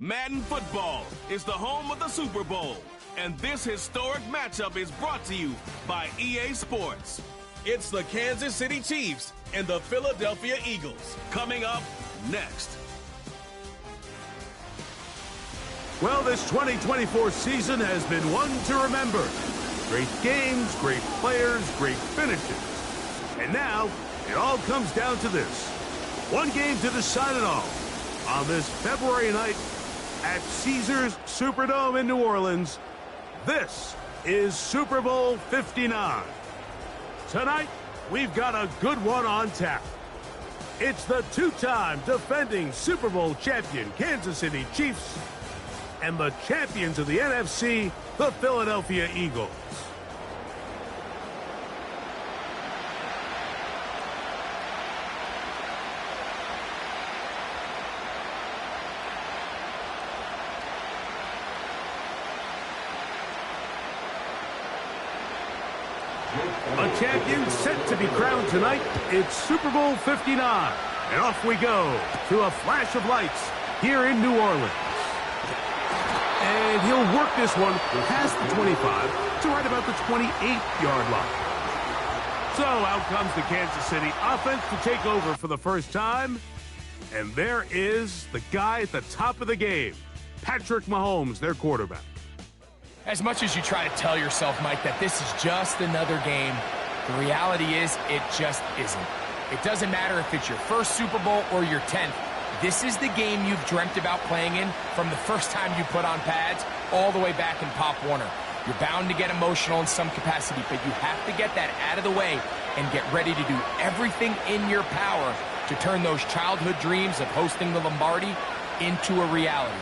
Madden football is the home of the Super Bowl, and this historic matchup is brought to you by EA Sports. It's the Kansas City Chiefs and the Philadelphia Eagles coming up next. Well, this 2024 season has been one to remember. Great games, great players, great finishes. And now, it all comes down to this. One game to decide it all. On this February night at Caesars Superdome in New Orleans, this is Super Bowl 59. Tonight, we've got a good one on tap. It's the two-time defending Super Bowl champion Kansas City Chiefs and the champions of the NFC, the Philadelphia Eagles. A champion set to be crowned tonight. It's Super Bowl 59. And off we go to a flash of lights here in New Orleans. And he'll work this one past the 25 to right about the 28-yard line. So out comes the Kansas City offense to take over for the first time. And there is the guy at the top of the game, Patrick Mahomes, their quarterback. As much as you try to tell yourself, Mike, that this is just another game, the reality is it just isn't. It doesn't matter if it's your first Super Bowl or your 10th. This is the game you've dreamt about playing in from the first time you put on pads all the way back in Pop Warner. You're bound to get emotional in some capacity, but you have to get that out of the way and get ready to do everything in your power to turn those childhood dreams of hosting the Lombardi into a reality.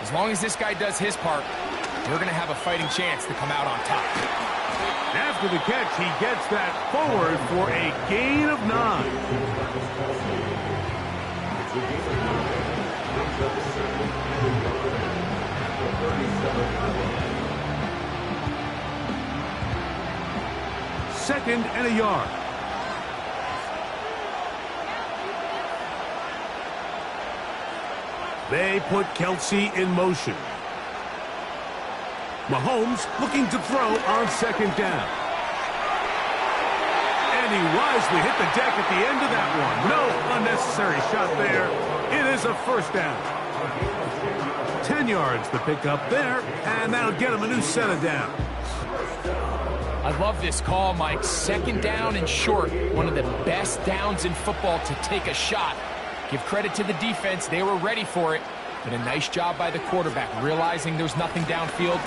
As long as this guy does his part, we're going to have a fighting chance to come out on top. After the catch, he gets that forward for a gain of 9. Second and a yard. They put Kelsey in motion. Mahomes looking to throw on second down. And he wisely hit the deck at the end of that one. No unnecessary shot there. It is a first down. 10 yards to pick up there, and that'll get him a new set of downs. I love this call, Mike. Second down and short. One of the best downs in football to take a shot. Give credit to the defense. They were ready for it. But a nice job by the quarterback, realizing there's nothing downfield.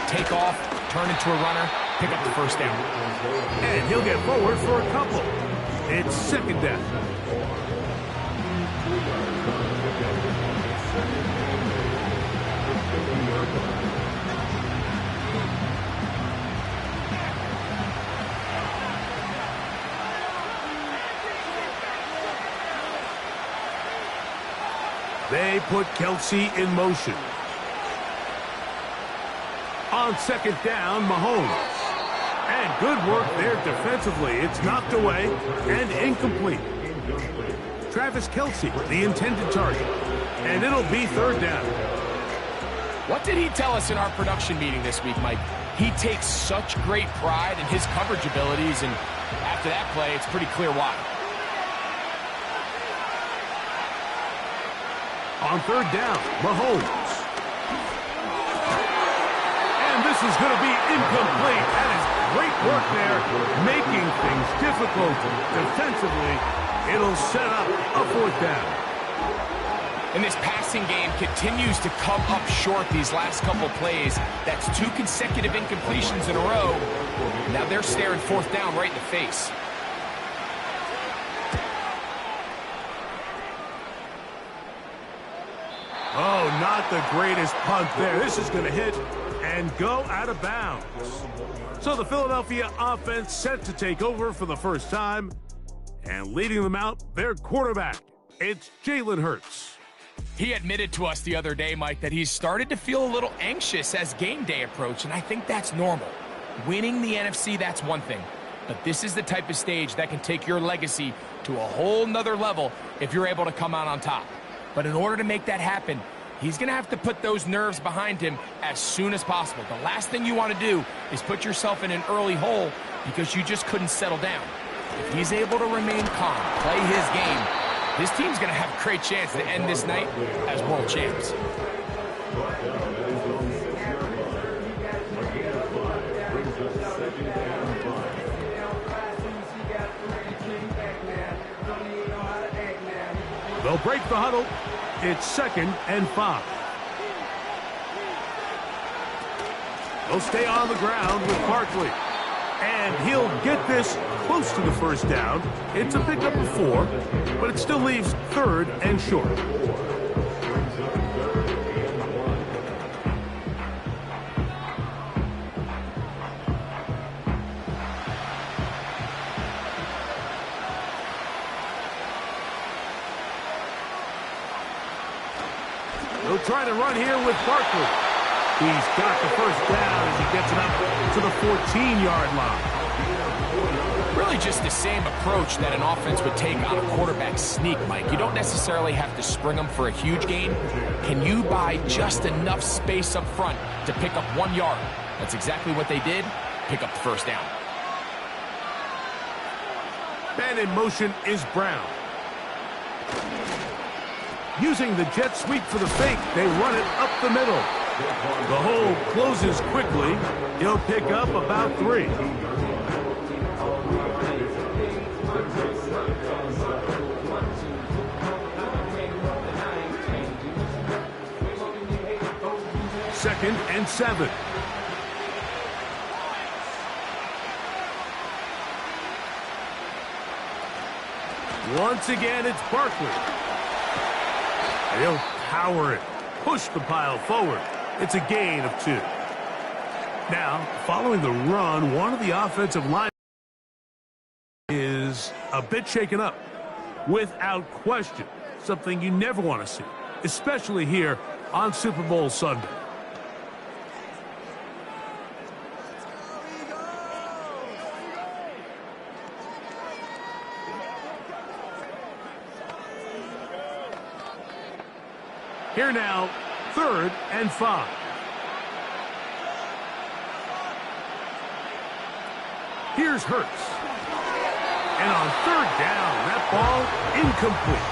Take off, turn into a runner, pick up the first down. And he'll get forward for a couple. It's second down. They put Kelsey in motion. On second down, Mahomes. And good work there defensively. It's knocked away and incomplete. Travis Kelsey, the intended target. And it'll be third down. What did he tell us in our production meeting this week, Mike? He takes such great pride in his coverage abilities, and after that play, it's pretty clear why. On third down, Mahomes. And this is going to be incomplete. That is great work there, making things difficult defensively. It'll set up a fourth down. And this passing game continues to come up short these last couple plays. That's 2 consecutive incompletions in a row. Now they're staring fourth down right in the face. Oh, not the greatest punt there. This is going to hit and go out of bounds. So the Philadelphia offense set to take over for the first time. And leading them out, their quarterback. It's Jalen Hurts. He admitted to us the other day, Mike, that he's started to feel a little anxious as game day approached, and I think that's normal. Winning the NFC, that's one thing. But this is the type of stage that can take your legacy to a whole nother level if you're able to come out on top. But in order to make that happen, He's going to have to put those nerves behind him as soon as possible. The last thing you want to do is put yourself in an early hole because you just couldn't settle down. If he's able to remain calm, play his game, his team's going to have a great chance to end this night as world champs. They'll break the huddle. It's 2nd and 5. They'll stay on the ground with Barkley. And he'll get this close to the first down. It's a pickup of 4, but it still leaves 3rd and short. He'll try to run here with Barkley. He's got the first down as he gets it up to the 14-yard line. Really just the same approach that an offense would take on a quarterback sneak, Mike. You don't necessarily have to spring them for a huge gain. Can you buy just enough space up front to pick up 1 yard? That's exactly what they did. Pick up the first down. And in motion is Brown. Using the jet sweep for the fake, they run it up the middle. The hole closes quickly. He'll pick up about 3. Second and 7. Once again, it's Barkley. He'll power it, push the pile forward. It's a gain of 2. Now, following the run, one of the offensive line is a bit shaken up. Without question, something you never want to see, especially here on Super Bowl Sunday. Here now, 3rd and 5. Here's Hurts. And on 3rd down, that ball incomplete.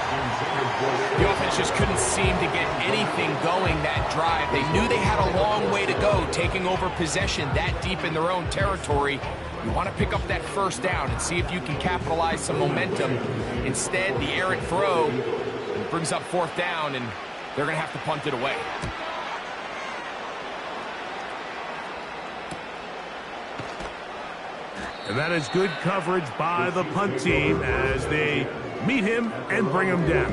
The offense just couldn't seem to get anything going that drive. They knew they had a long way to go, taking over possession that deep in their own territory. You want to pick up that first down and see if you can capitalize some momentum. Instead, the errant throw brings up 4th down, and they're going to have to punt it away. And that is good coverage by the punt team as they meet him and bring him down.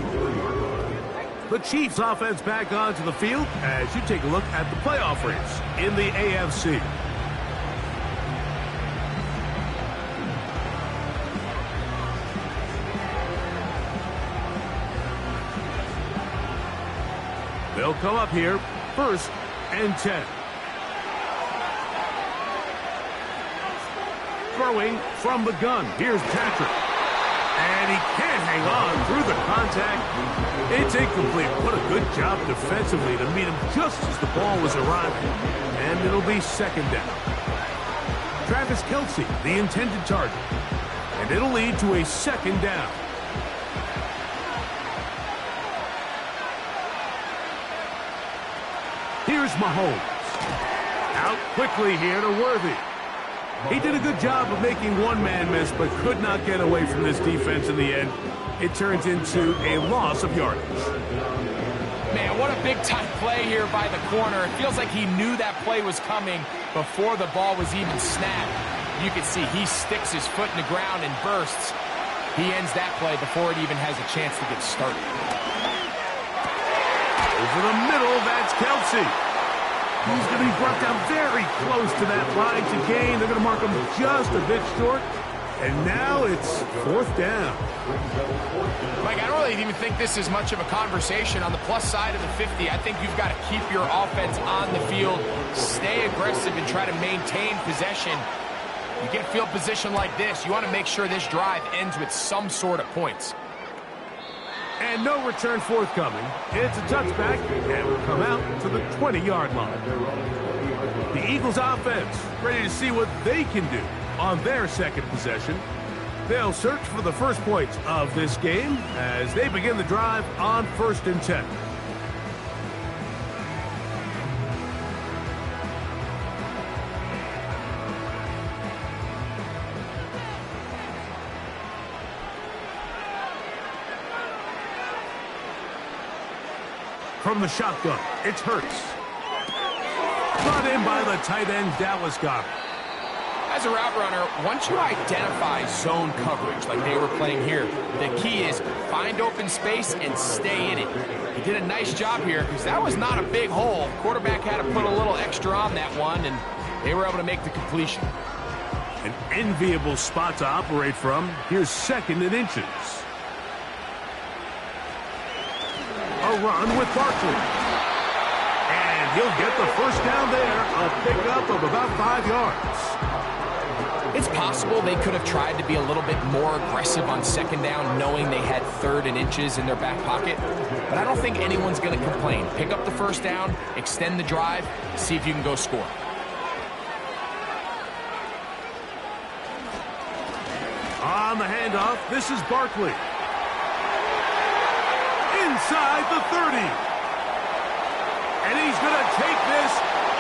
The Chiefs offense back onto the field as you take a look at the playoff race in the AFC. They'll come up here, 1st and 10. Throwing from the gun. Here's Patrick. And he can't hang on through the contact. It's incomplete. What a good job defensively to meet him just as the ball was arriving. And it'll be 2nd down. Travis Kelce, the intended target. And it'll lead to a 2nd down. Here's Mahomes. Out quickly here to Worthy. He did a good job of making one man miss, but could not get away from this defense in the end. It turns into a loss of yardage. Man, what a big-time play here by the corner. It feels like he knew that play was coming before the ball was even snapped. You can see he sticks his foot in the ground and bursts. He ends that play before it even has a chance to get started. Over the middle, that's Kelce. He's going to be brought down very close to that line to gain. They're going to mark him just a bit short. And now it's 4th down. Mike, I don't really even think this is much of a conversation. On the plus side of the 50, I think you've got to keep your offense on the field, stay aggressive, and try to maintain possession. You get a field position like this, you want to make sure this drive ends with some sort of points. And no return forthcoming. It's a touchback, and will come out to the 20-yard line. The Eagles offense ready to see what they can do on their second possession. They'll search for the first points of this game as they begin the drive on 1st and 10. From the shotgun, it's Hurts. Brought in by the tight end, Dallas Goedert. As a route runner, once you identify zone coverage like they were playing here, the key is find open space and stay in it. He did a nice job here because that was not a big hole. Quarterback had to put a little extra on that one, and they were able to make the completion. An enviable spot to operate from. Here's 2nd and inches. A run with Barkley. And he'll get the first down there, a pickup of about 5 yards. It's possible they could have tried to be a little bit more aggressive on 2nd down, knowing they had 3rd and inches in their back pocket. But I don't think anyone's going to complain. Pick up the first down, extend the drive, see if you can go score. On the handoff, this is Barkley. Inside the 30. And he's going to take this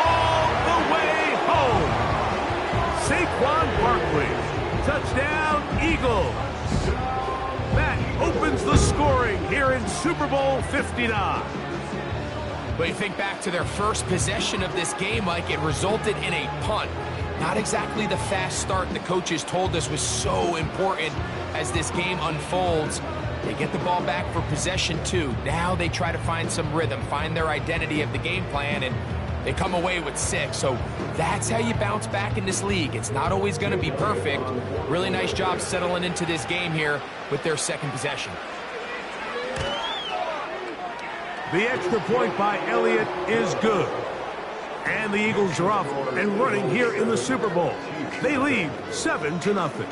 all the way home. Saquon Barkley. Touchdown, Eagles. That opens the scoring here in Super Bowl 59. But you think back to their first possession of this game, Mike, it resulted in a punt. Not exactly the fast start the coaches told us was so important as this game unfolds. They get the ball back for possession 2. Now they try to find some rhythm, find their identity of the game plan, and they come away with 6. So that's how you bounce back in this league. It's not always going to be perfect. Really nice job settling into this game here with their 2nd possession. The extra point by Elliott is good. And the Eagles are off and running here in the Super Bowl. They lead 7-0.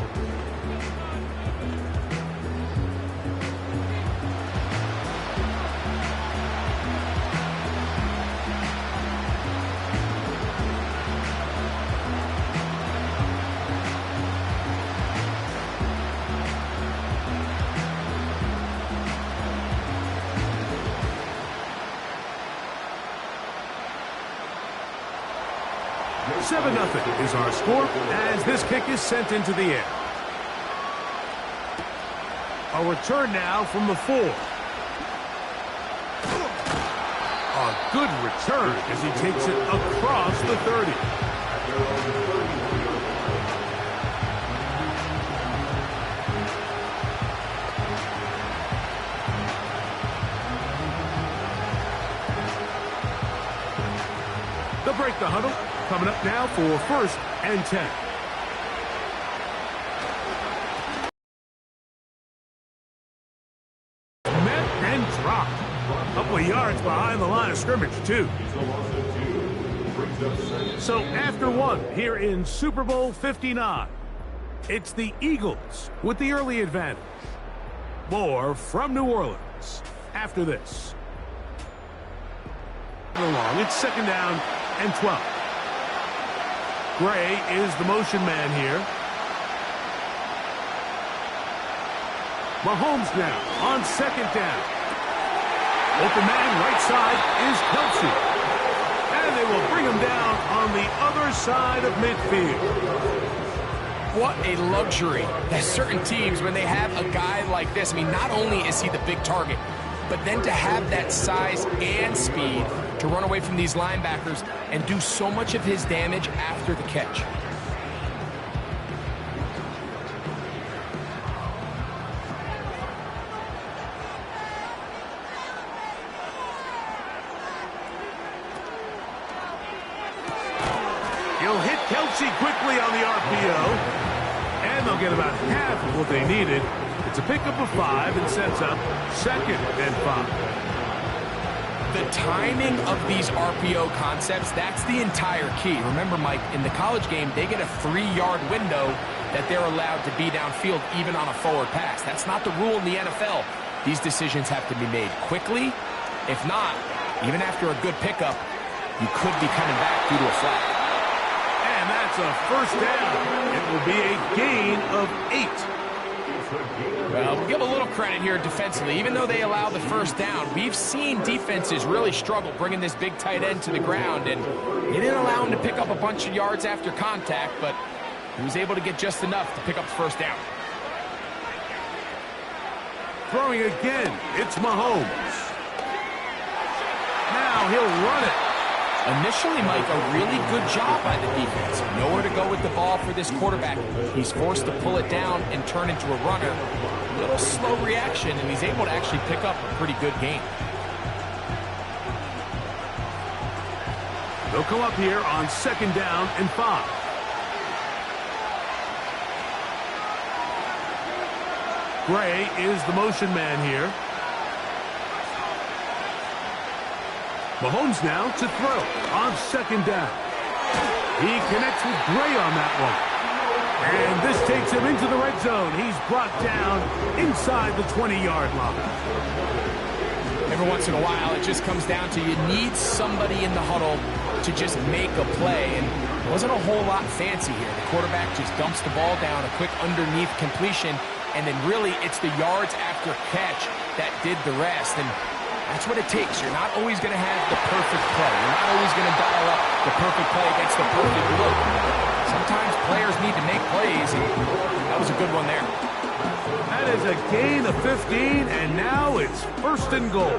7-0 is our score as this kick is sent into the air. A return now from the 4. A good return as he takes it across the 30. They'll break the huddle. Coming up now for 1st and 10. Met and dropped. A couple of yards behind the line of scrimmage, too. So after 1 here in Super Bowl 59, it's the Eagles with the early advantage. More from New Orleans after this. Along, it's 2nd down and 12. Gray is the motion man here. Mahomes now on 2nd down. Open man right side is Kelsey. And they will bring him down on the other side of midfield. What a luxury that certain teams, when they have a guy like this, I mean, not only is he the big target, but then to have that size and speed to run away from these linebackers and do so much of his damage after the catch. He'll hit Kelsey quickly on the RPO, and they'll get about half of what they needed. It's a pickup of 5 and sets up 2nd and 5. The timing of these RPO concepts, that's the entire key. Remember, Mike, in the college game, they get a 3-yard window that they're allowed to be downfield even on a forward pass. That's not the rule in the NFL. these decisions have to be made quickly. If not, even after a good pickup, you could be coming back due to a flag. And that's a first down. It will be a gain of 8. Well, we'll give a little credit here defensively. Even though they allowed the first down, we've seen defenses really struggle bringing this big tight end to the ground, and they didn't allow him to pick up a bunch of yards after contact, but he was able to get just enough to pick up the first down. Throwing again, it's Mahomes. Now he'll run it. Initially, Mike, a really good job by the defense. Nowhere to go with the ball for this quarterback. He's forced to pull it down and turn into a runner. A little slow reaction, and he's able to actually pick up a pretty good game. They'll come up here on 2nd down and 5. Gray is the motion man here. Mahomes now to throw on 2nd down. He connects with Gray on that one. And this takes him into the red zone. He's brought down inside the 20-yard line. Every once in a while, it just comes down to you need somebody in the huddle to just make a play. And it wasn't a whole lot fancy here. The quarterback just dumps the ball down, a quick underneath completion, and then really it's the yards after catch that did the rest. And that's what it takes. You're not always going to have the perfect play. You're not always going to dial up the perfect play against the perfect look. Sometimes players need to make plays, and that was a good one there. That is a gain of 15, and now it's 1st and goal.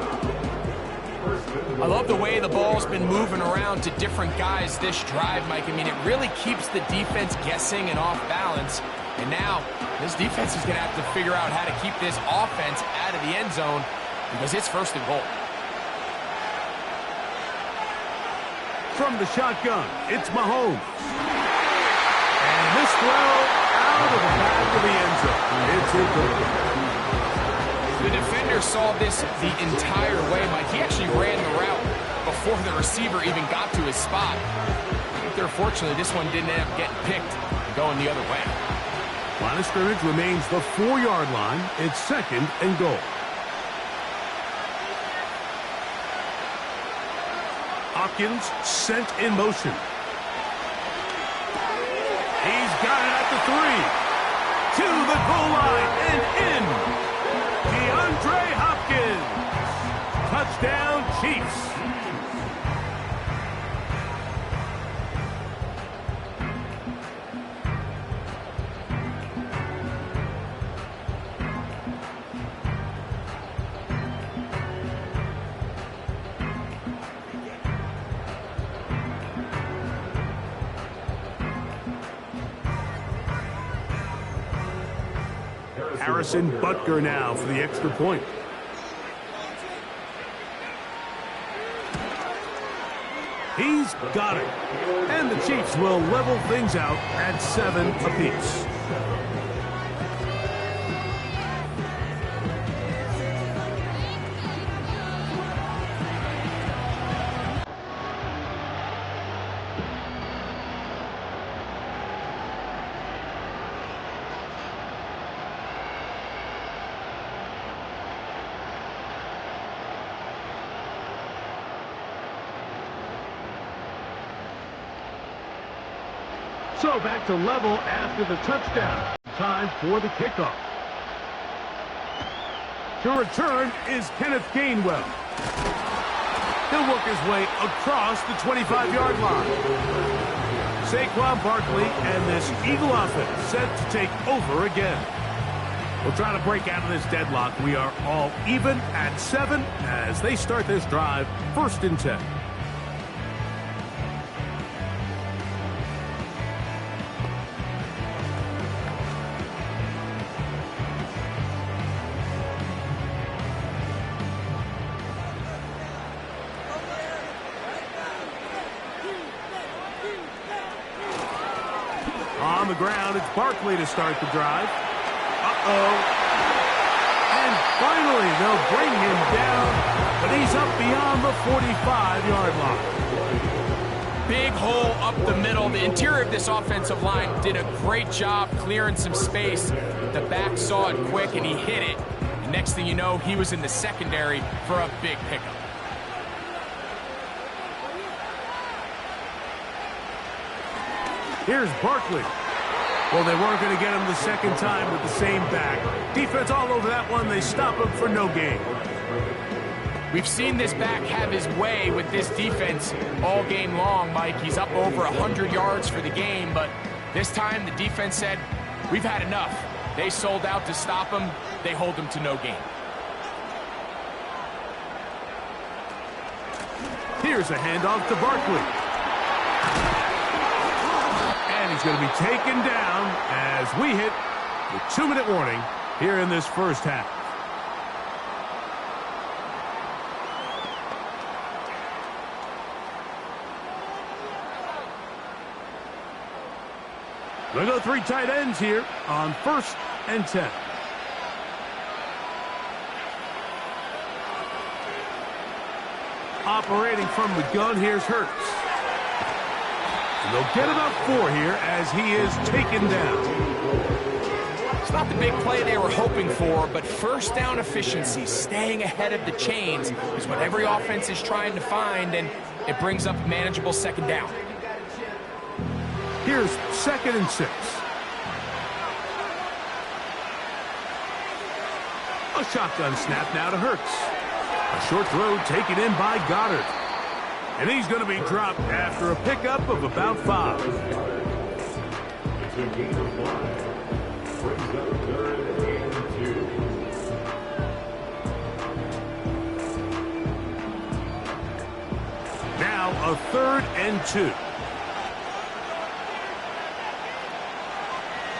I love the way the ball's been moving around to different guys this drive, Mike. I mean, it really keeps the defense guessing and off balance. And now, this defense is going to have to figure out how to keep this offense out of the end zone, because it's 1st and goal. From the shotgun, it's Mahomes. And this throw out of the back of the end zone. It's incomplete. The defender saw this the entire way, Mike. He actually ran the route before the receiver even got to his spot. I think they're fortunately this one didn't end up getting picked going the other way. Line of scrimmage remains the 4-yard line. It's 2nd and goal. Hopkins sent in motion. He's got it at the 3. To the goal line and in. DeAndre Hopkins. Touchdown, Chiefs. Harrison Butker now for the extra point. He's got it. And the Chiefs will level things out at 7 apiece. So back to level after the touchdown. Time for the kickoff. To return is Kenneth Gainwell. He'll work his way across the 25-yard line. Saquon Barkley and this Eagle offense set to take over again. We'll try to break out of this deadlock. We are all even at 7 as they start this drive, 1st and 10. On the ground, it's Barkley to start the drive. And finally, they'll bring him down, but he's up beyond the 45-yard line. Big hole up the middle. The interior of this offensive line did a great job clearing some space. The back saw it quick, and he hit it. And next thing you know, he was in the secondary for a big pickup. Here's Barkley. Well, they weren't going to get him the second time with the same back. Defense all over that one. They stop him for no gain. We've seen this back have his way with this defense all game long, Mike. He's up over 100 yards for the game, but this time the defense said, we've had enough. They sold out to stop him. They hold him to no gain. Here's a handoff to Barkley. And he's going to be taken down as we hit the 2-minute warning here in this first half. They go 3 tight ends here on 1st and 10. Operating from the gun, here's Hurts. And they'll get about 4 here as he is taken down. It's not the big play they were hoping for, but first down efficiency, staying ahead of the chains, is what every offense is trying to find, and it brings up a manageable second down. Here's 2nd and 6. A shotgun snap now to Hurts. A short throw taken in by Goddard. And he's going to be dropped after a pickup of about 5. Now a 3rd and 2.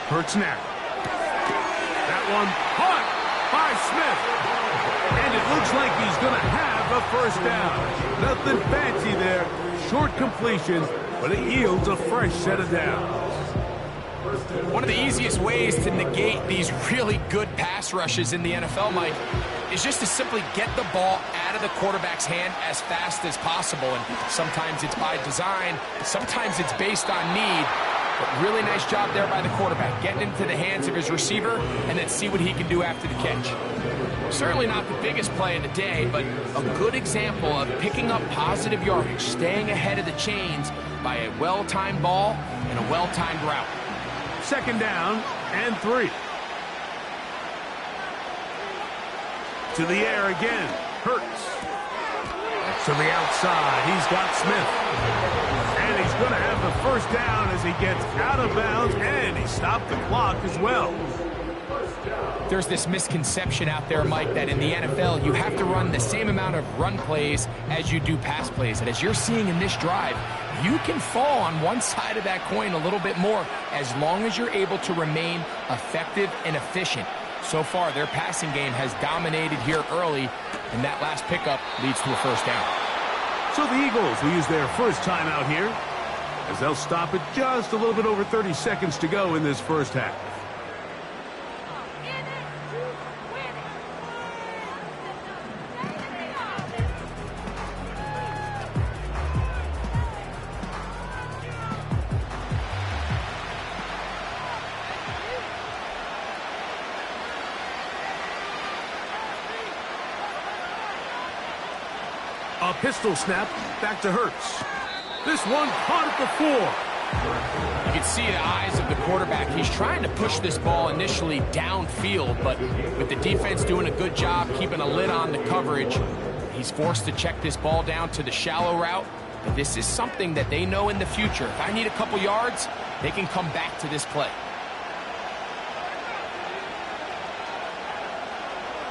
Hurts now. That one caught by Smith. And it looks like he's going to have a first down. Nothing fancy there. Short completion, but it yields a fresh set of downs. One of the easiest ways to negate these really good pass rushes in the NFL, Mike, is just to simply get the ball out of the quarterback's hand as fast as possible. And sometimes it's by design, sometimes it's based on need. But really nice job there by the quarterback, getting into the hands of his receiver and then see what he can do after the catch. Certainly not the biggest play of the day, but a good example of picking up positive yardage, staying ahead of the chains by a well-timed ball and a well-timed route. 2nd down and 3. To the air again. Hurts. To the outside. He's got Smith. And he's going to have the first down as he gets out of bounds, and he stopped the clock as well. There's this misconception out there, Mike, that in the NFL you have to run the same amount of run plays as you do pass plays. And as you're seeing in this drive, you can fall on one side of that coin a little bit more as long as you're able to remain effective and efficient. So far, their passing game has dominated here early, and that last pickup leads to a first down. So the Eagles will use their first timeout here as they'll stop it just a little bit over 30 seconds to go in this first half. A pistol snap back to Hurts. This one caught at the 4. You can see the eyes of the quarterback. He's trying to push this ball initially downfield, but with the defense doing a good job keeping a lid on the coverage, he's forced to check this ball down to the shallow route. But this is something that they know in the future. If I need a couple yards, they can come back to this play.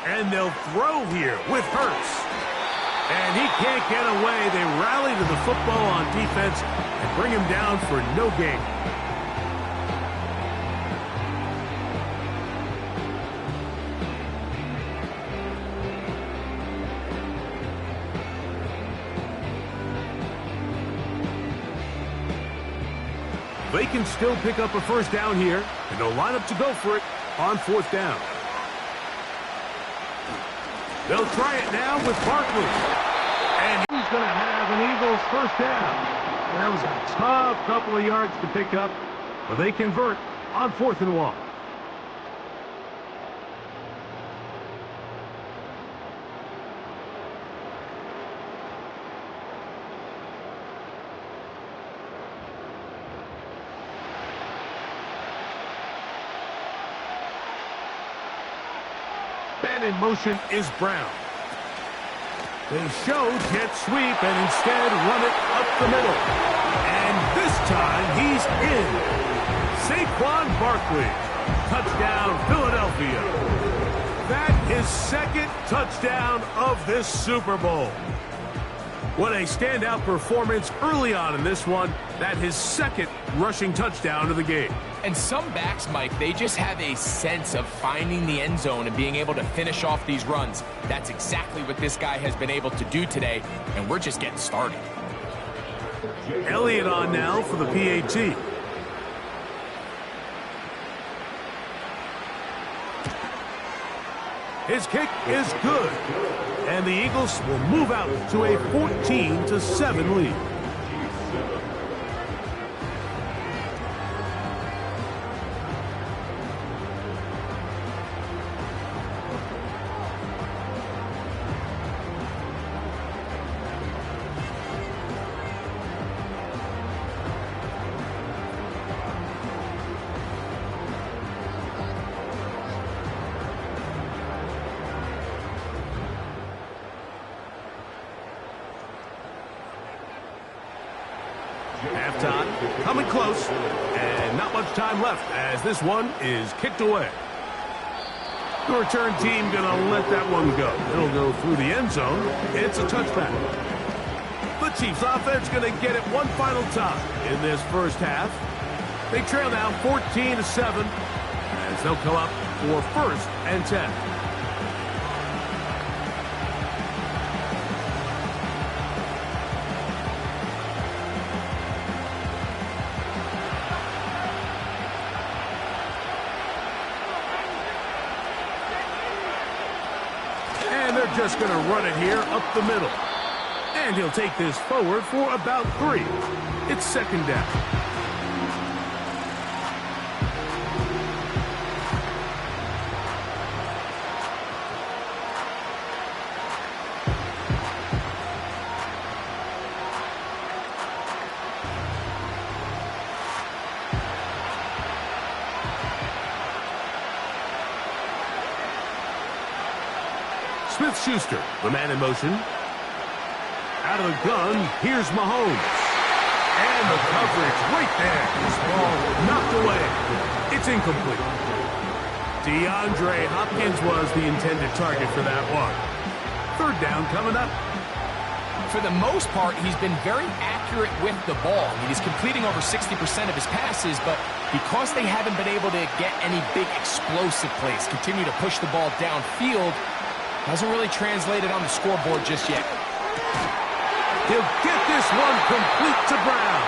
And they'll throw here with Hurts. And he can't get away. They rally to the football on defense and bring him down for no gain. They can still pick up a first down here, and they'll line up to go for it on 4th down. They'll try it now with Barkley. And he's going to have an Eagles first down. That was a tough couple of yards to pick up, but they convert on 4th and 1. man in motion is Brown. They show jet sweep and instead run it up the middle. And this time he's in. Saquon Barkley. Touchdown, Philadelphia. That is second touchdown of this Super Bowl. What a standout performance early on in this one. That his second rushing touchdown of the game. And some backs, Mike, they just have a sense of finding the end zone and being able to finish off these runs. That's exactly what this guy has been able to do today, and we're just getting started. Elliott on now for the PAT. His kick is good, and the Eagles will move out to a 14-7 lead. Halftime, coming close, and not much time left as this one is kicked away. The return team gonna let that one go. It'll go through the end zone. It's a touchback. The Chiefs offense gonna get it one final time in this first half. They trail now 14-7 as they'll come up for 1st and 10. Just going to run it here up the middle. And he'll take this forward for about 3. It's 2nd down. Smith-Schuster, the man in motion. Out of the gun, here's Mahomes. And the coverage right there. This ball knocked away. It's incomplete. DeAndre Hopkins was the intended target for that one. 3rd down coming up. For the most part, he's been very accurate with the ball. I mean, he's completing over 60% of his passes, but because they haven't been able to get any big explosive plays, continue to push the ball downfield, hasn't really translated on the scoreboard just yet. He'll get this one complete to Brown.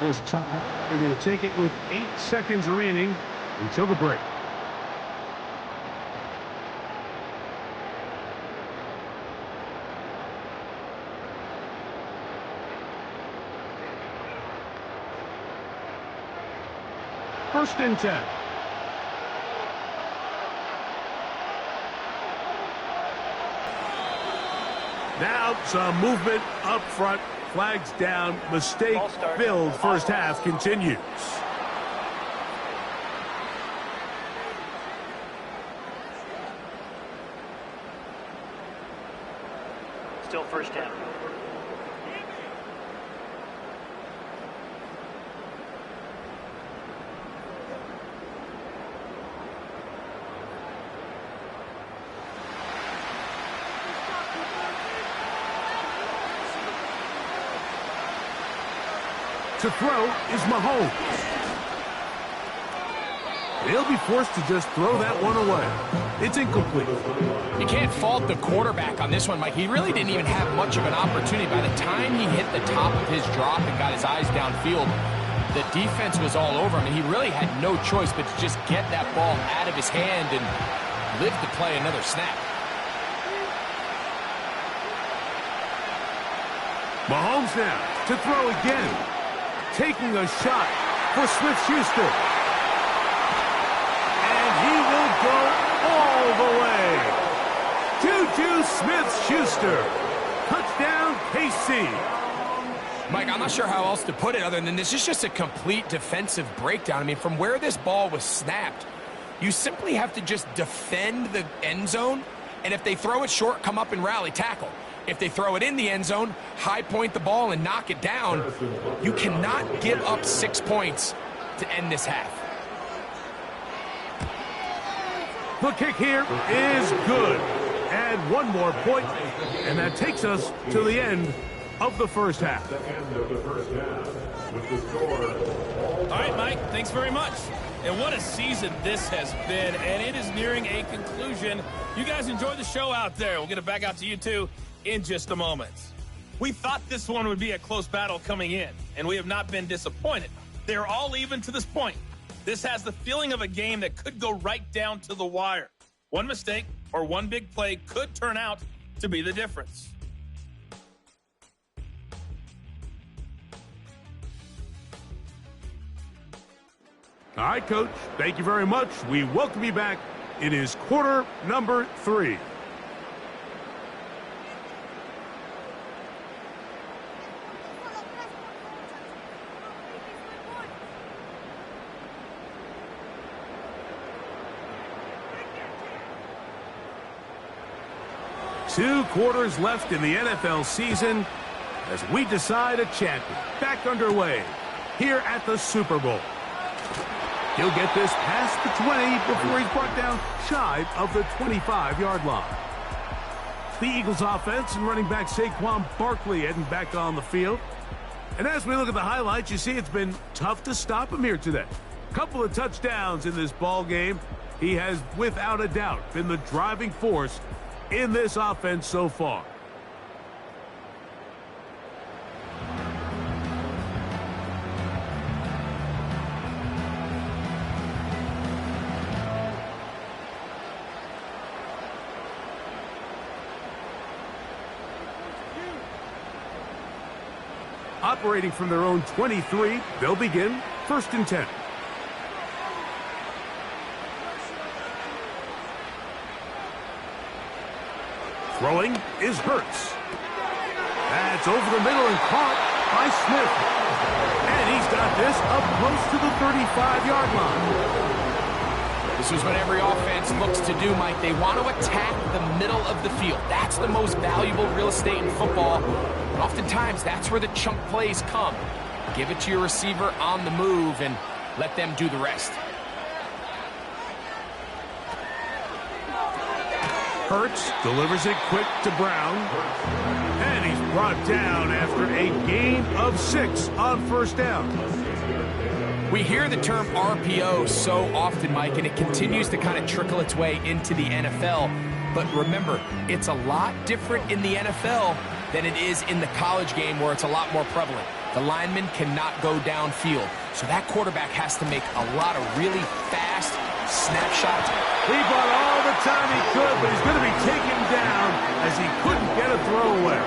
This time, they're going to take it with 8 seconds remaining until the break. First and 10. Now some movement up front. Flags down. Mistake filled first half continues. Still 1st down. To throw is Mahomes. He'll be forced to just throw that one away. It's incomplete. You can't fault the quarterback on this one, Mike. He really didn't even have much of an opportunity. By the time he hit the top of his drop and got his eyes downfield, the defense was all over him, and he really had no choice but to just get that ball out of his hand and live to play another snap. Mahomes now to throw again. Taking a shot for Smith-Schuster. And he will go all the way. Juju Smith-Schuster. Touchdown, KC. Mike, I'm not sure how else to put it other than this is just a complete defensive breakdown. I mean, from where this ball was snapped, You simply have to just defend the end zone, and if they throw it short, come up and rally tackle. If they throw it in the end zone, high point the ball and knock it down. You cannot give up 6 points to end this half. The kick here is good. And one more point, and that takes us to the end of the first half. All right, Mike, thanks very much. And what a season this has been, and it is nearing a conclusion. You guys enjoy the show out there. We'll get it back out to you, too, in just a moment. We thought this one would be a close battle coming in, and we have not been disappointed. They're all even to this point. This has the feeling of a game that could go right down to the wire. One mistake or one big play could turn out to be the difference. All right, Coach, thank you very much. We welcome you back. It is quarter number 3. Two quarters left in the NFL season as we decide a champion. Back underway here at the Super Bowl. He'll get this past the 20 before he's brought down shy of the 25-yard line. The Eagles offense and running back Saquon Barkley heading back on the field. And as we look at the highlights, you see it's been tough to stop him here today. Couple of touchdowns in this ball game. He has, without a doubt, been the driving force in this offense so far. Operating from their own 23, they'll begin 1st and 10. Throwing is Hurts. That's over the middle and caught by Smith. And he's got this up close to the 35-yard line. This is what every offense looks to do, Mike. They want to attack the middle of the field. That's the most valuable real estate in football. And oftentimes, that's where the chunk plays come. Give it to your receiver on the move and let them do the rest. Hurts delivers it quick to Brown. And he's brought down after a gain of 6 on 1st down. We hear the term RPO so often, Mike, and it continues to kind of trickle its way into the NFL. But remember, it's a lot different in the NFL than it is in the college game where it's a lot more prevalent. The lineman cannot go downfield. So that quarterback has to make a lot of really fast snapshots. He bought all the time he could, but he's going to be taken down as he couldn't get a throwaway.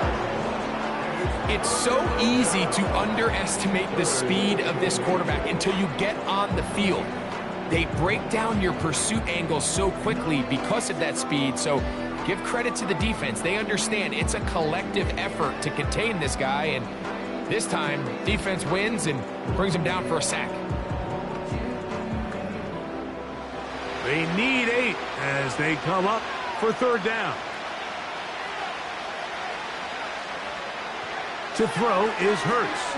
It's so easy to underestimate the speed of this quarterback until you get on the field. They break down your pursuit angles so quickly because of that speed, so give credit to the defense. They understand it's a collective effort to contain this guy, and this time, defense wins and brings him down for a sack. They need 8 as they come up for 3rd down. To throw is Hurts.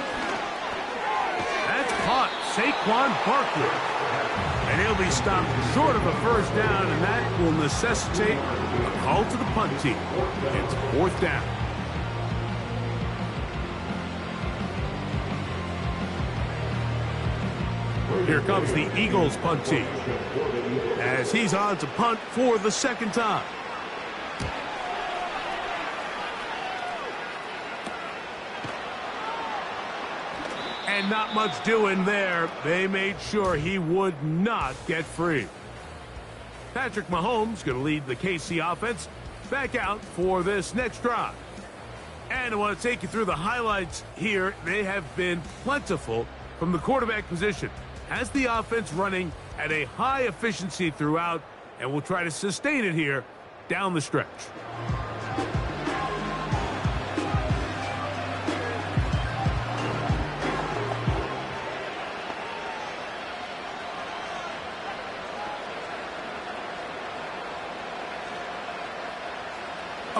That's caught Saquon Barkley. And he'll be stopped short of a 1st down, and that will necessitate a call to the punt team. It's 4th down. Here comes the Eagles punt team as he's on to punt for the 2nd time. And not much doing there. They made sure he would not get free. Patrick Mahomes going to lead the KC offense back out for this next drive. And I want to take you through the highlights here. They have been plentiful from the quarterback position. Has the offense running at a high efficiency throughout, and will try to sustain it here down the stretch.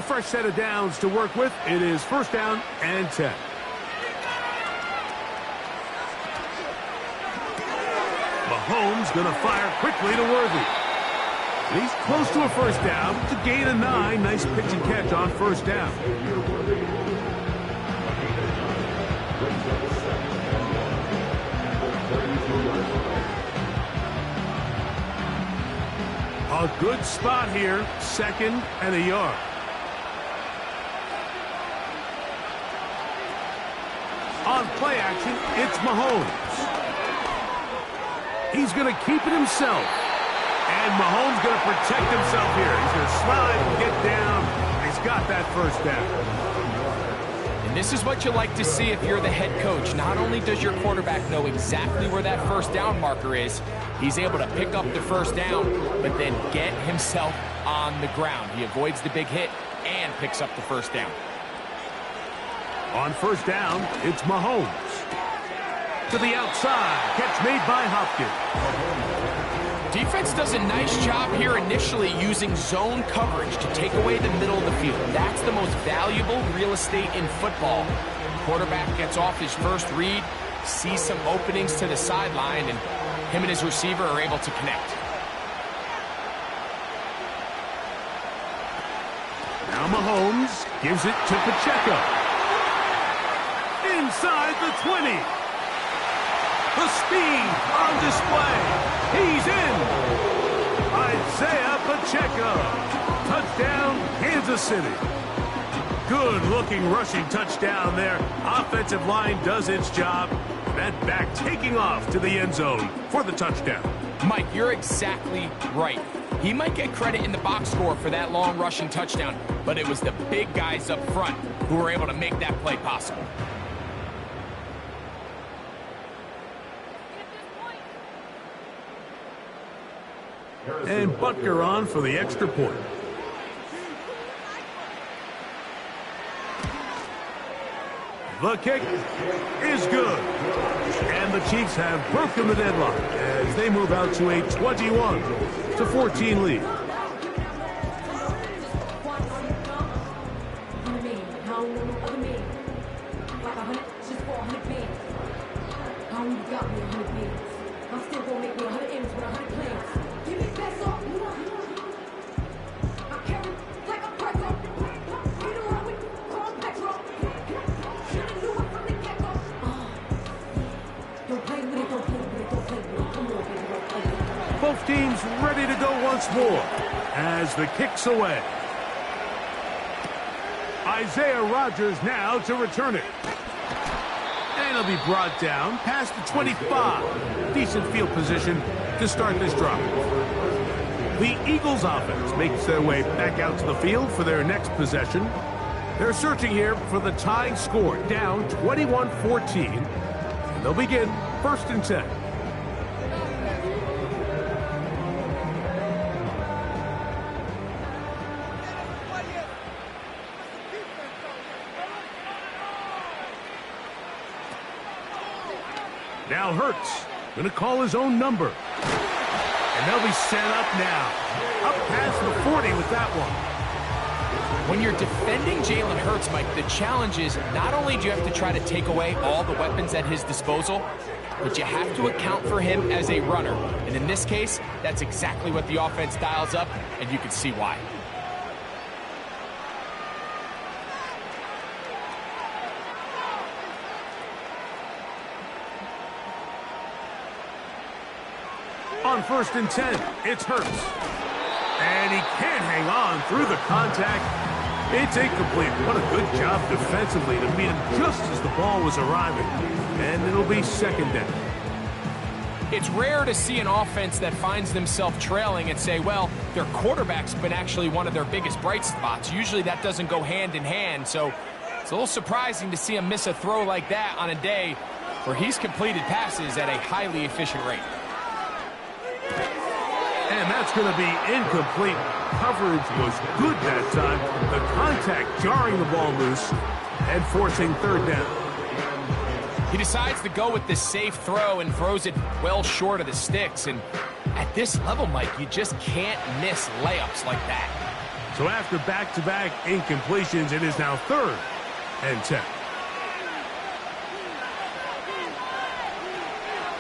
A fresh set of downs to work with. It is first down and 10. Mahomes going to fire quickly to Worthy. He's close to a first down. It's a gain of 9. Nice pitch and catch on first down. A good spot here. Second and a yard. On play action, it's Mahomes. He's going to keep it himself. And Mahomes going to protect himself here. He's going to slide and get down. He's got that first down. And this is what you like to see if you're the head coach. Not only does your quarterback know exactly where that first down marker is, he's able to pick up the first down, but then get himself on the ground. He avoids the big hit and picks up the first down. On first down, it's Mahomes. To the outside. Catch made by Hopkins. Defense does a nice job here initially using zone coverage to take away the middle of the field. That's the most valuable real estate in football. Quarterback gets off his first read, sees some openings to the sideline, and him and his receiver are able to connect. Now Mahomes gives it to Pacheco. Inside the 20. The speed on display. He's in. Isaiah Pacheco. Touchdown, Kansas City. Good-looking rushing touchdown there. Offensive line does its job. That back taking off to the end zone for the touchdown. Mike, you're exactly right. He might get credit in the box score for that long rushing touchdown, but it was the big guys up front who were able to make that play possible. And Butker on for the extra point. The kick is good. And the Chiefs have broken the deadlock as they move out to a 21-14 lead. Both teams ready to go once more as the kick's away. Isaiah Rodgers now to return it. And it'll be brought down past the 25. Decent field position to start this drive. The Eagles offense makes their way back out to the field for their next possession. They're searching here for the tying score, down 21-14. And they'll begin first and 10. Now Hurts going to call his own number. And they'll be set up now. Up past the 40 with that one. When you're defending Jalen Hurts, Mike, the challenge is not only do you have to try to take away all the weapons at his disposal, but you have to account for him as a runner. And in this case, that's exactly what the offense dials up, and you can see why. On first and 10, it's Hurts. And he can't hang on through the contact. It's incomplete. What a good job defensively to meet him just as the ball was arriving. And it'll be second down. It's rare to see an offense that finds themselves trailing and say, well, their quarterback's been actually one of their biggest bright spots. Usually that doesn't go hand in hand. So it's a little surprising to see him miss a throw like that on a day where he's completed passes at a highly efficient rate. And that's going to be incomplete. Coverage was good that time. The contact jarring the ball loose and forcing third down. He decides to go with the safe throw and throws it well short of the sticks. And at this level, Mike, you just can't miss layups like that. So after back-to-back incompletions, it is now 3rd and 10.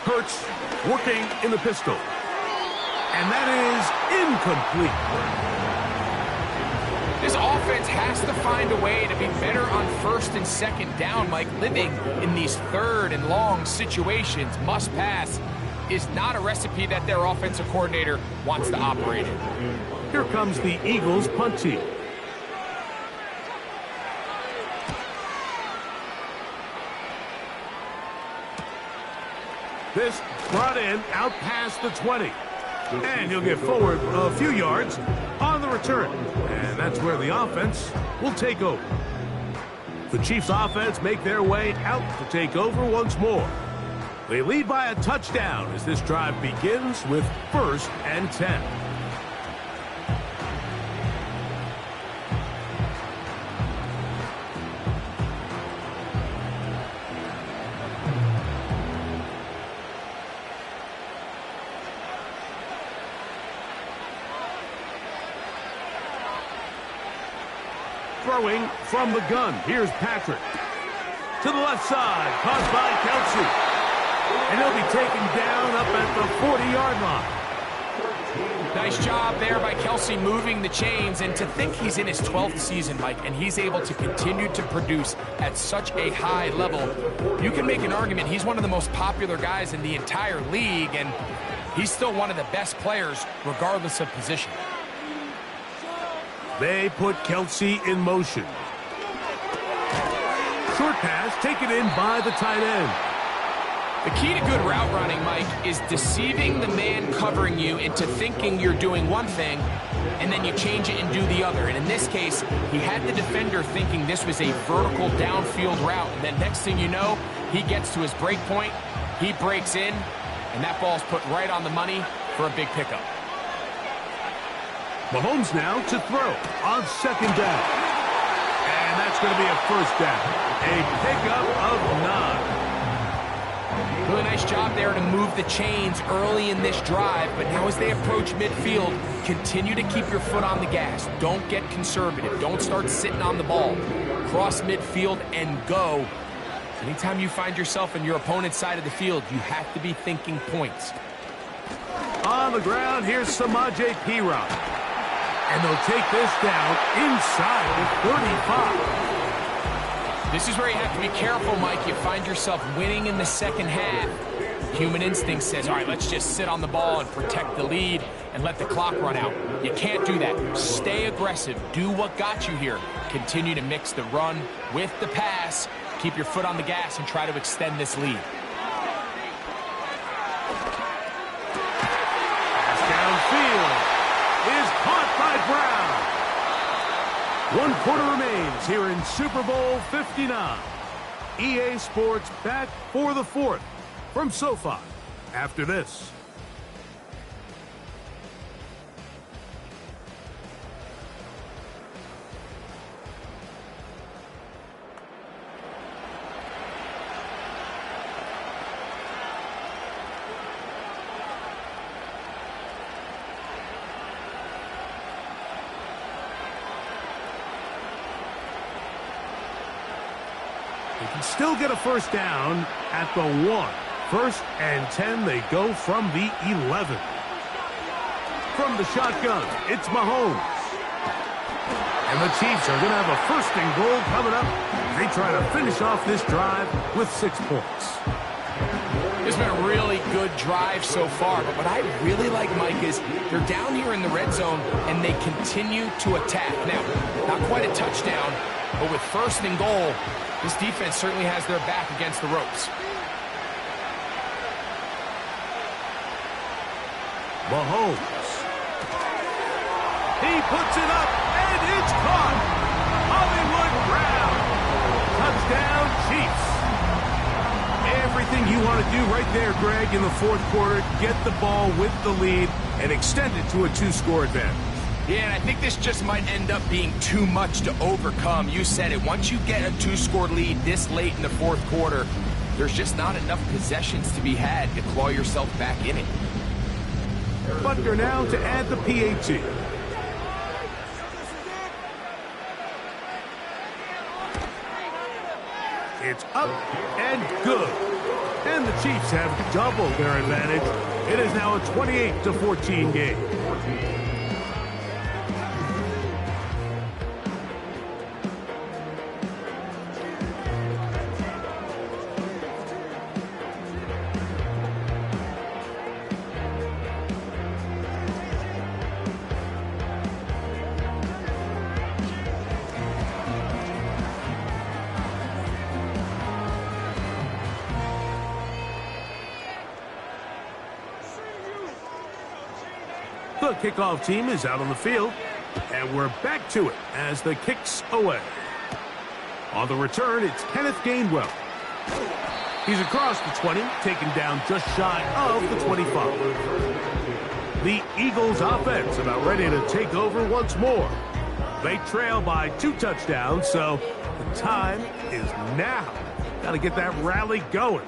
Hurts working in the pistol. And that is incomplete. This offense has to find a way to be better on 1st and 2nd down, Mike. Living in these 3rd and long situations, must pass, is not a recipe that their offensive coordinator wants to operate in. Here comes the Eagles punt team. This brought in out past the 20. And he'll get forward a few yards on the return. And that's where the offense will take over. The Chiefs offense make their way out to take over once more. They lead by a touchdown as this drive begins with 1st and 10. Throwing from the gun. Here's Patrick. To the left side. Caught by Kelsey. And he'll be taken down up at the 40-yard line. Nice job there by Kelsey moving the chains. And to think he's in his 12th season, Mike, and he's able to continue to produce at such a high level, you can make an argument he's one of the most popular guys in the entire league, and he's still one of the best players regardless of position. They put Kelsey in motion. Short pass taken in by the tight end. The key to good route running, Mike, is deceiving the man covering you into thinking you're doing one thing, and then you change it and do the other. And in this case, he had the defender thinking this was a vertical downfield route. And then next thing you know, he gets to his break point, he breaks in, and that ball's put right on the money for a big pickup. Mahomes now to throw on 2nd down. And that's going to be a 1st down. A pickup of 9. Really nice job there to move the chains early in this drive, but now as they approach midfield, continue to keep your foot on the gas. Don't get conservative. Don't start sitting on the ball. Cross midfield and go. Anytime you find yourself in your opponent's side of the field, you have to be thinking points. On the ground, here's Samaje Perine. And they'll take this down inside the 35. This is where you have to be careful, Mike. You find yourself winning in the 2nd half. Human instinct says, all right, let's just sit on the ball and protect the lead and let the clock run out. You can't do that. Stay aggressive. Do what got you here. Continue to mix the run with the pass. Keep your foot on the gas and try to extend this lead. Pass downfield is caught by Brown. 1 quarter remains here in Super Bowl 59. EA Sports back for the 4th from SoFi after this. They can still get a 1st down at the 1. 1st and 10, they go from the 11. From the shotgun, it's Mahomes. And the Chiefs are going to have a 1st and goal coming up. They try to finish off this drive with 6 points. It's been a really good drive so far, but what I really like, Mike, is they're down here in the red zone, and they continue to attack. Now, not quite a touchdown, but with 1st and goal, this defense certainly has their back against the ropes. Mahomes. He puts it up, and it's caught. Hollywood Brown. Touchdown, Chiefs. Everything you want to do right there, Greg, in the 4th quarter. Get the ball with the lead and extend it to a 2-score advantage. Yeah, and I think this just might end up being too much to overcome. You said it. Once you get a 2-score lead this late in the 4th quarter, there's just not enough possessions to be had to claw yourself back in it. Butker now to add the PAT. It's up and good. And the Chiefs have doubled their advantage. It is now a 28-14 game. The kickoff team is out on the field, and we're back to it as the kick's away. On the return, it's Kenneth Gainwell. He's across the 20, taken down just shy of the 25. The Eagles offense about ready to take over once more. They trail by 2 touchdowns, so the time is now. Got to get that rally going.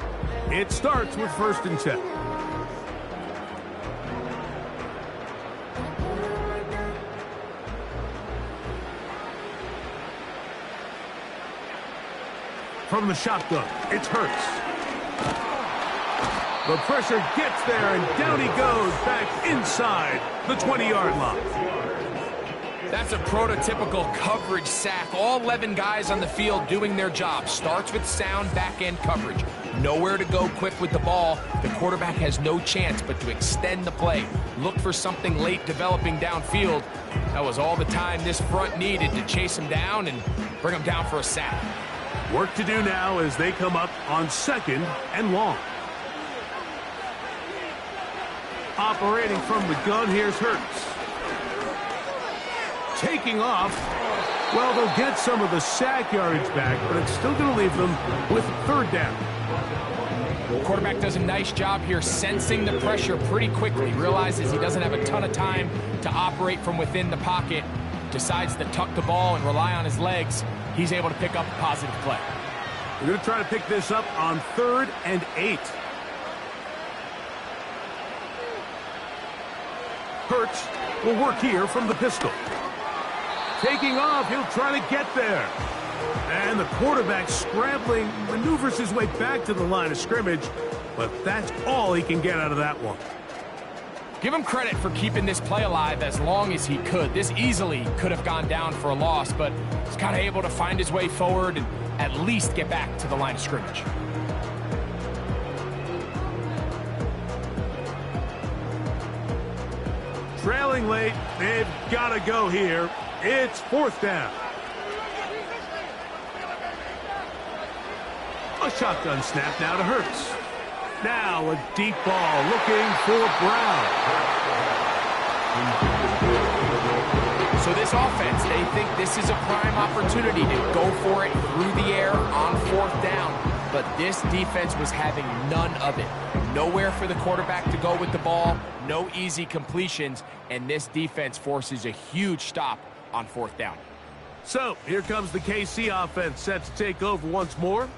It starts with 1st and 10. From the shotgun, it's Hurts. The pressure gets there, and down he goes back inside the 20-yard line. That's a prototypical coverage sack. All 11 guys on the field doing their job. Starts with sound back-end coverage. Nowhere to go quick with the ball. The quarterback has no chance but to extend the play. Look for something late developing downfield. That was all the time this front needed to chase him down and bring him down for a sack. Work to do now as they come up on 2nd and long. Operating from the gun, here's Hurts. Taking off. Well, they'll get some of the sack yardage back, but it's still going to leave them with 3rd down. The quarterback does a nice job here sensing the pressure pretty quickly. Realizes he doesn't have a ton of time to operate from within the pocket. Decides to tuck the ball and rely on his legs. He's able to pick up a positive play. We're going to try to pick this up on 3rd and 8. Hurts will work here from the pistol. Taking off, he'll try to get there. And the quarterback scrambling, maneuvers his way back to the line of scrimmage, but that's all he can get out of that one. Give him credit for keeping this play alive as long as he could. This easily could have gone down for a loss, but he's kind of able to find his way forward and at least get back to the line of scrimmage. Trailing late, they've got to go here. It's 4th down. A shotgun snap now to Hurts. Now a deep ball looking for Brown. So this offense, they think this is a prime opportunity to go for it through the air on 4th down. But this defense was having none of it. Nowhere for the quarterback to go with the ball, no easy completions, and this defense forces a huge stop on 4th down. So here comes the KC offense set to take over once more.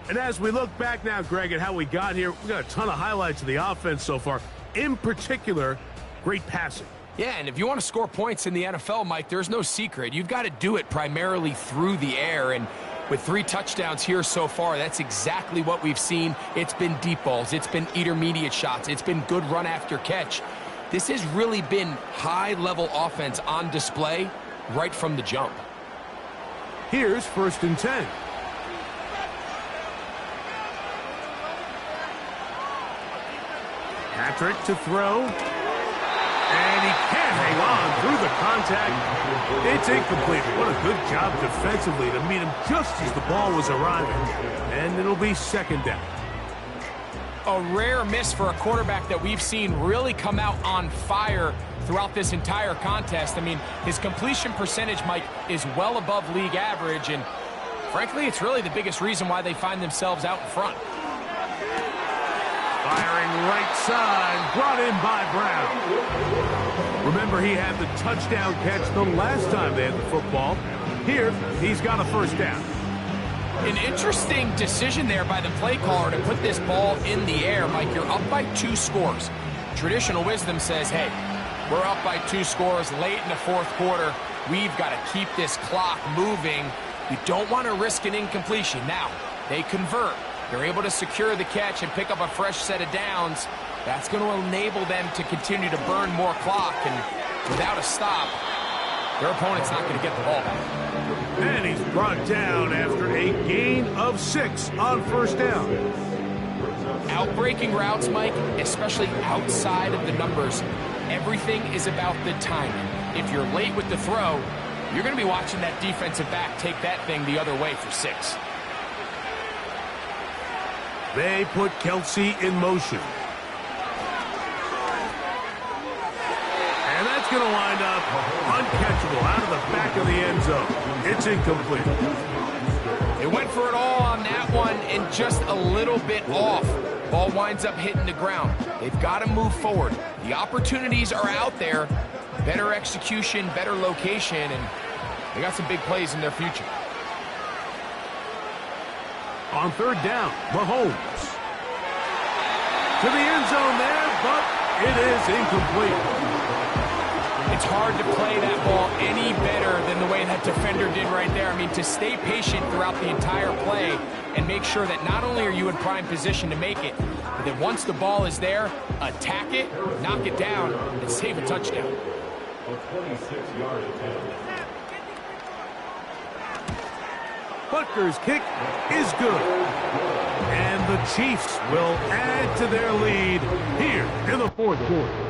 And as we look back now, Greg, at how we got here, we got a ton of highlights of the offense so far. In particular, great passing. Yeah, and if you want to score points in the NFL, Mike, there's no secret. You've got to do it primarily through the air, and with 3 touchdowns here so far, that's exactly what we've seen. It's been deep balls. It's been intermediate shots. It's been good run after catch. This has really been high-level offense on display right from the jump. Here's 1st and 10. Patrick to throw. And he can't hang on through the contact. It's incomplete. What a good job defensively to meet him just as the ball was arriving. And it'll be 2nd down. A rare miss for a quarterback that we've seen really come out on fire throughout this entire contest. I mean, his completion percentage, Mike, is well above league average, and frankly, it's really the biggest reason why they find themselves out in front. Firing right side, brought in by Brown. Remember, he had the touchdown catch the last time they had the football. Here, he's got a 1st down. An interesting decision there by the play caller to put this ball in the air. Mike, you're up by 2 scores. Traditional wisdom says, hey, we're up by 2 scores late in the 4th quarter. We've got to keep this clock moving. You don't want to risk an incompletion. Now, They convert. They're able to secure the catch and pick up a fresh set of downs. That's going to enable them to continue to burn more clock, and without a stop, their opponent's not going to get the ball back. And he's brought down after a gain of 6 on first down. Outbreaking routes, Mike, especially outside of the numbers, everything is about the timing. If you're late with the throw, you're going to be watching that defensive back take that thing the other way for 6. They put Kelsey in motion. And that's going to wind up uncatchable out of the back of the end zone. It's incomplete. They went for it all on that one and just a little bit off. Ball winds up hitting the ground. They've got to move forward. The opportunities are out there. Better execution, better location, and they got some big plays in their future. On third down, Mahomes. To the end zone there, but it is incomplete. It's hard to play that ball any better than the way that defender did right there. I mean, to stay patient throughout the entire play and make sure that not only are you in prime position to make it, but that once the ball is there, attack it, knock it down, and save a touchdown. Butker's kick is good. And the Chiefs will add to their lead here in the fourth quarter.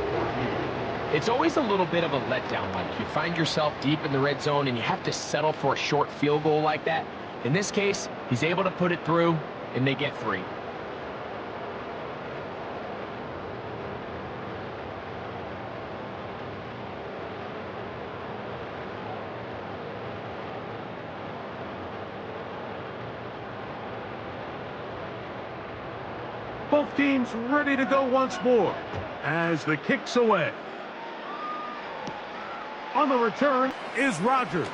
It's always a little bit of a letdown, Mike. You find yourself deep in the red zone and you have to settle for a short field goal like that. In this case, he's able to put it through, and they get 3. Both teams ready to go once more as the kick's away. On the return is Rodgers.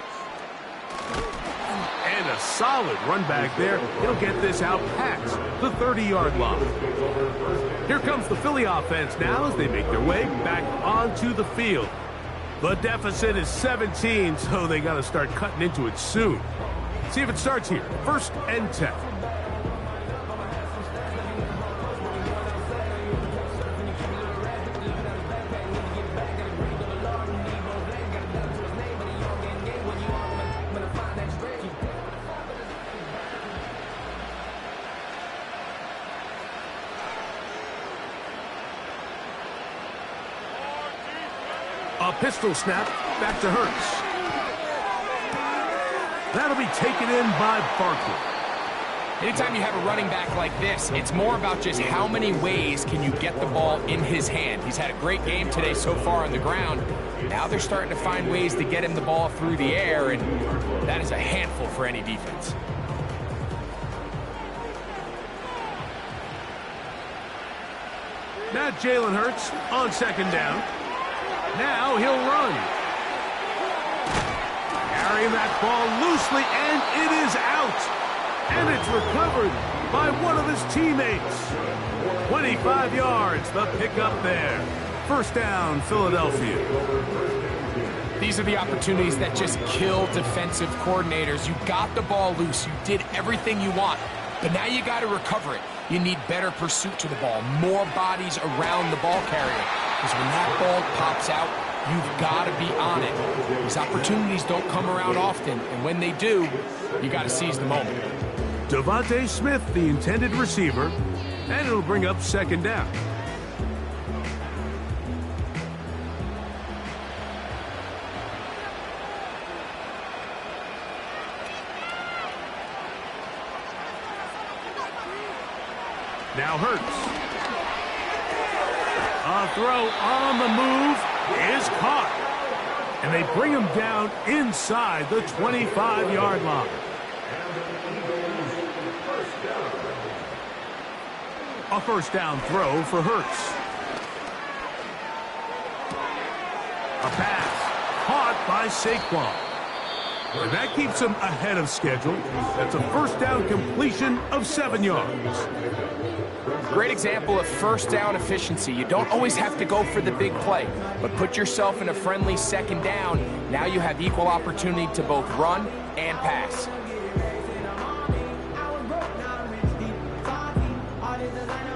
And a solid run back there. He'll get this out past the 30-yard line. Here comes the Philly offense now as they make their way back onto the field. The deficit is 17, so they got to start cutting into it soon. See if it starts here. 1st and 10. A pistol snap back to Hurts. That'll be taken in by Barkley. Anytime you have a running back like this, it's more about just how many ways can you get the ball in his hand. He's had a great game today so far on the ground. Now they're starting to find ways to get him the ball through the air, and that is a handful for any defense. Now Jalen Hurts on 2nd down. Now he'll run. Carrying that ball loosely, and it is out. And it's recovered by one of his teammates. 25 yards, the pickup there. 1st down, Philadelphia. These are the opportunities that just kill defensive coordinators. You got the ball loose. You did everything you want. But now you got to recover it. You need better pursuit to the ball, more bodies around the ball carrier. Because when that ball pops out, you've got to be on it. These opportunities don't come around often, and when they do, you got to seize the moment. Devontae Smith, the intended receiver, and it'll bring up 2nd down. Now Hurts. A throw on the move is caught. And they bring him down inside the 25-yard line. A 1st down throw for Hurts. A pass caught by Saquon. And that keeps him ahead of schedule. That's a 1st down completion of 7 yards. Great example of 1st down efficiency. You don't always have to go for the big play, but put yourself in a friendly 2nd down. Now you have equal opportunity to both run and pass.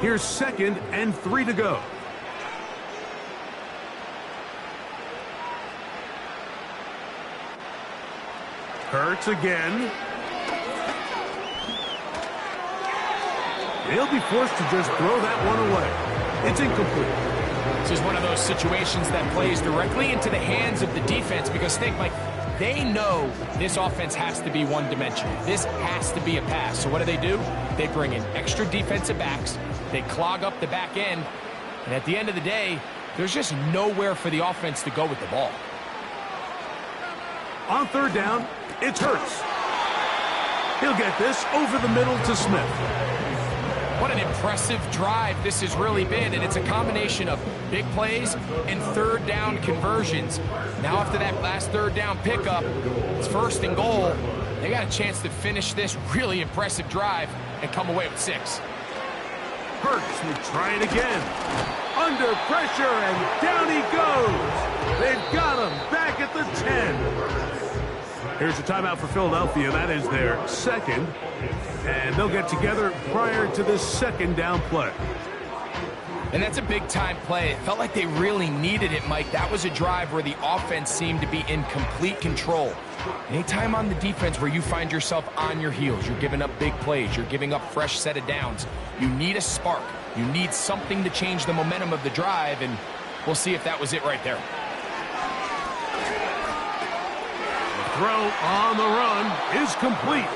Here's 2nd and 3 to go. Hurts again. He'll be forced to just throw that one away. It's incomplete. This is one of those situations that plays directly into the hands of the defense because think, Mike, they know this offense has to be one-dimensional. This has to be a pass. So what do? They bring in extra defensive backs. They clog up the back end. And at the end of the day, there's just nowhere for the offense to go with the ball. On 3rd down, it's Hurts. He'll get this over the middle to Smith. What an impressive drive this has really been, and it's a combination of big plays and 3rd down conversions. Now after that last 3rd down pickup, it's 1st and goal. They got a chance to finish this really impressive drive and come away with 6. Hurts will try it again. Under pressure, and down he goes. They've got him back at the 10. Here's a timeout for Philadelphia. That is their 2nd. And they'll get together prior to this 2nd down play. And that's a big-time play. It felt like they really needed it, Mike. That was a drive where the offense seemed to be in complete control. Anytime on the defense where you find yourself on your heels, you're giving up big plays, you're giving up fresh set of downs, you need a spark. You need something to change the momentum of the drive, and we'll see if that was it right there. Throw on the run is complete.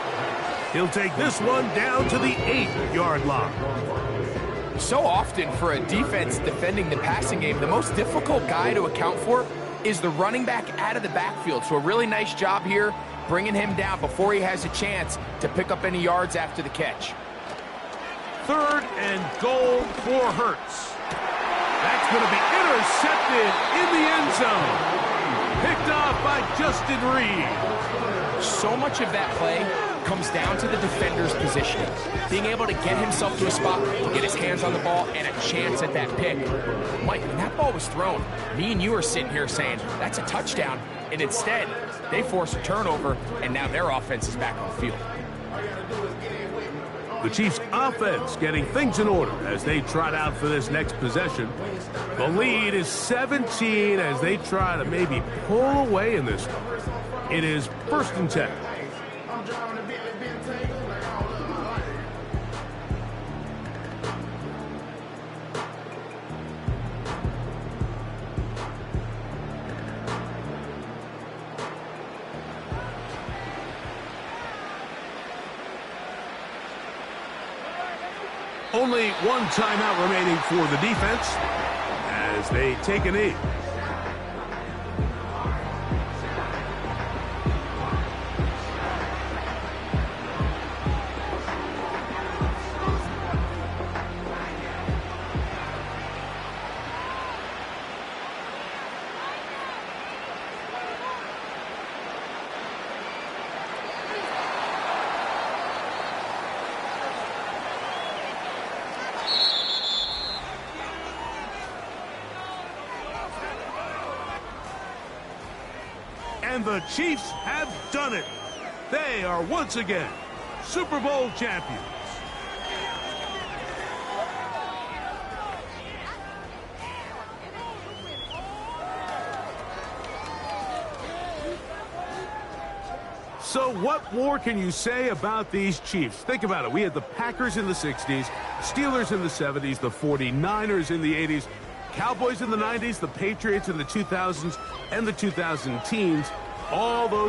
He'll take this one down to the 8-yard line. So often for a defense defending the passing game, the most difficult guy to account for is the running back out of the backfield. So a really nice job here bringing him down before he has a chance to pick up any yards after the catch. 3rd and goal for Hurts. That's going to be intercepted in the end zone. Picked off by Justin Reed. So much of that play comes down to the defender's positioning. Being able to get himself to a spot, get his hands on the ball, and a chance at that pick. Mike, when that ball was thrown, me and you are sitting here saying, that's a touchdown. And instead, they force a turnover, and now their offense is back on the field. The Chiefs' offense getting things in order as they trot out for this next possession. The lead is 17 as they try to maybe pull away in this one. It is 1st and 10. Only one timeout remaining for the defense as they take a knee. And the Chiefs have done it. They are once again Super Bowl champions. So what more can you say about these Chiefs? Think about it. We had the Packers in the 60s, Steelers in the 70s, the 49ers in the 80s, Cowboys in the 90s, the Patriots in the 2000s, and the 2000 teens. All those